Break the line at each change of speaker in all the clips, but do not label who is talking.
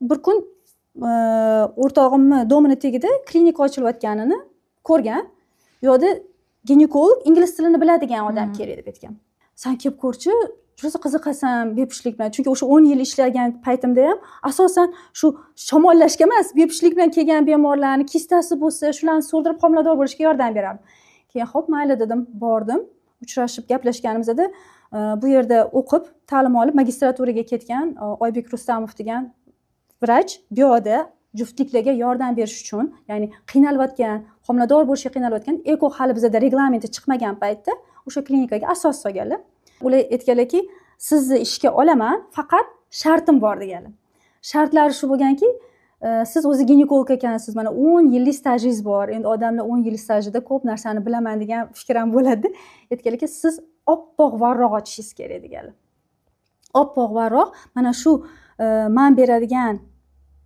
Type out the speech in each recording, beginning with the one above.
bir kun o'rtog'imni domini tagida klinika ochilayotganini ko'rgan. Bu yerda ginekolog ingliz tilini biladigan odam kerak deb aytgan. Sen kelib ko'rchi, juda qiziqasan bepushtlik bilan. Chunki o'sha 10 yil ishlagan paytimda ham asosan shu shamollashga emas, bepushtlik bilan kelgan bemorlarni kistasi bo'lsa, shularni so'ldirib homilador bo'lishga yordam berardim. Keyin xo'p, mayli dedim, bordim. Uchrashib gaplashganimizda bu yerda o'qib, ta'lim olib magistraturaga ketgan Oybek Rustamov degan vrach bu yerda juftliklarga yordam berish uchun, ya'ni qiynalayotgan, homilador bo'lishga qiynalayotgan eko hali bizda reglamenti chiqmagan paytda o'sha klinikaga asos solganlar. Ular aytganlarki, sizni ishga olaman, faqat shartim bor deganlar. Shartlari shu bo'lganki, siz o'zi ginekolog ekansiz, mana 10 yillik stajingiz bor. Endi odamlar 10 yil stajida ko'p narsani bilaman degan fikr ham bo'ladi. Aytganlarki, siz oppoq varroq ochishingiz kerak deganlar. Oppoq varroq, mana shu men beradigan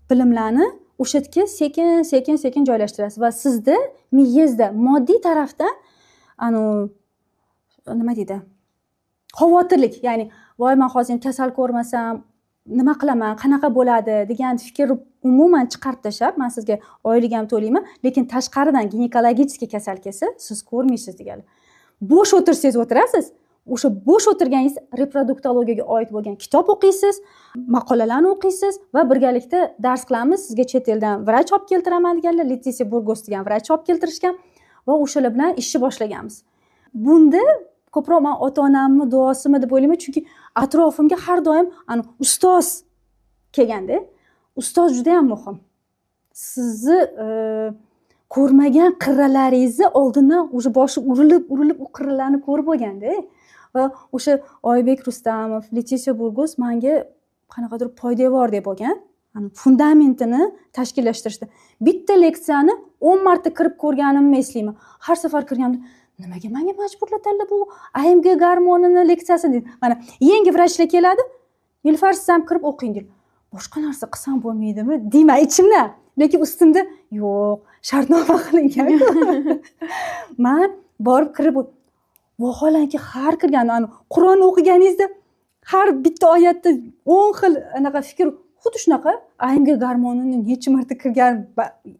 bilimlarni o'sha yerga sekin joylashtirasiz va sizda miyangizda moddiy tarafdan nima deydi? Xavotirlik, ya'ni voy men hozir kasal ko'rmasam nima qilaman, qanaqa bo'ladi degan fikr umuman chiqarib tashlab, men sizga oylik ham to'layman, lekin tashqaridan ginekologik kasal kelsa, siz ko'rmaysiz deganlar. Bo'sh o'tirsangiz o'tirasiz, o'sha bo'sh o'tirganingiz reproduktologiyaga oid bo'lgan kitob o'qiysiz, maqolalarni o'qiysiz va birgalikda dars qilamiz. Sizga chet eldan vrach olib keltiraman deganlar, Leticia Burgos degan vrach olib keltirishgan va o'shalar bilan ishni boshlaganmiz. Bunda ko'proq men ota-onamni duosimi deb o'ylayman, chunki atrofimga har doim ustoz kelganda, ustoz juda ham muhim. Sizni ko'rmagan qirralaringizni oldindan o'sha boshi urilib u qirralarni ko'rib bo'lganda va o'sha Oybek Rustamov, Leticia Burgos menga qanaqadir poydevor deb bo'lgan, fundamentini tashkillashtirishdi. Bitta leksiyani 10 marta kirib ko'rganimni eslayman. Har safar kirganimda nimaga menga majburlatadilar bu AMG gormonini leksiyasini deydi. Mana yangi vrachlar keladi, Nilufar siz ham kirib o'qing deydi. Boshqa narsa qilsam bo'lmaydimi? Deyman ichimdan. Lekin ustimda yo'q, shartnoma qilingan. Men borib kirib vaholanki har kirgan Qur'on o'qiganingizda har bitta oyatda 10 xil anaqa fikr xuddi shunaqa AMG gormonini necha marta kirgan,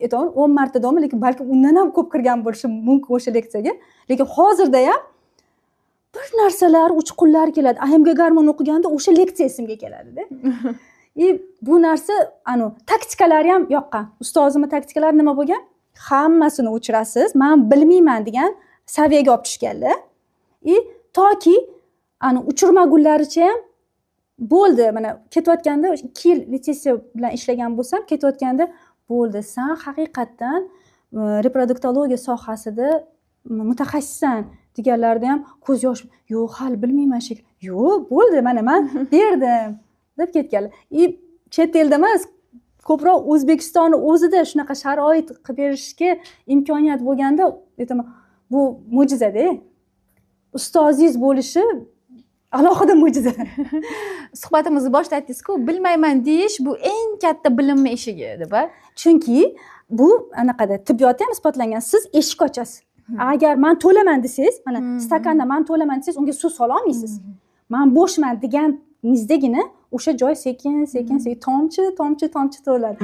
aytaman 10 marta dami, lekin balki undan ham ko'p kirgan bo'lishi mumkin o'sha leksiyaga. Lekin hozirda ham bir narsalar uchqunlar keladi. AMG gormon o'qiganda o'sha leksiya esimga keladi-da. Bu narsa taktikalari ham yoqqan. Ustozimning taktikalari nima bo'lgan? Hammasini o'chirasiz, men bilmayman degan saviyaga olib tushganlar. Toki uchirmagunlaricha ham bo'ldi, mana ketayotganda 2 yil Leticia bilan ishlagan bo'lsam, ketayotganda bo'ldi, sen haqiqatdan reproduktologiya sohasida mutaxassissan deganlarda ham ko'z yosh, yo'q, hali bilmayman shekilli. Yo'q, bo'ldi, mana men berdim deb ketganlar. Chet elda emas, ko'proq O'zbekistonning o'zida shunaqa sharoit qilib berishga imkoniyat bo'lganda, aytaman, bu mo'jiza-da. Ustozingiz bo'lishi alohida mo'jiza.
Suhbatimizni boshida aytdingiz-ku, bilmayman deyish bu eng katta bilimli eshigi deb.
Chunki bu anaqada tibbiyotda ham isbotlangan. Siz eshik ochasiz. Agar men to'laman desangiz, mana stakanda men to'laman desangiz, unga suv sola olmaysiz. Men bo'shman deganingizdagina o'sha joy sekin tomchi to'ladi.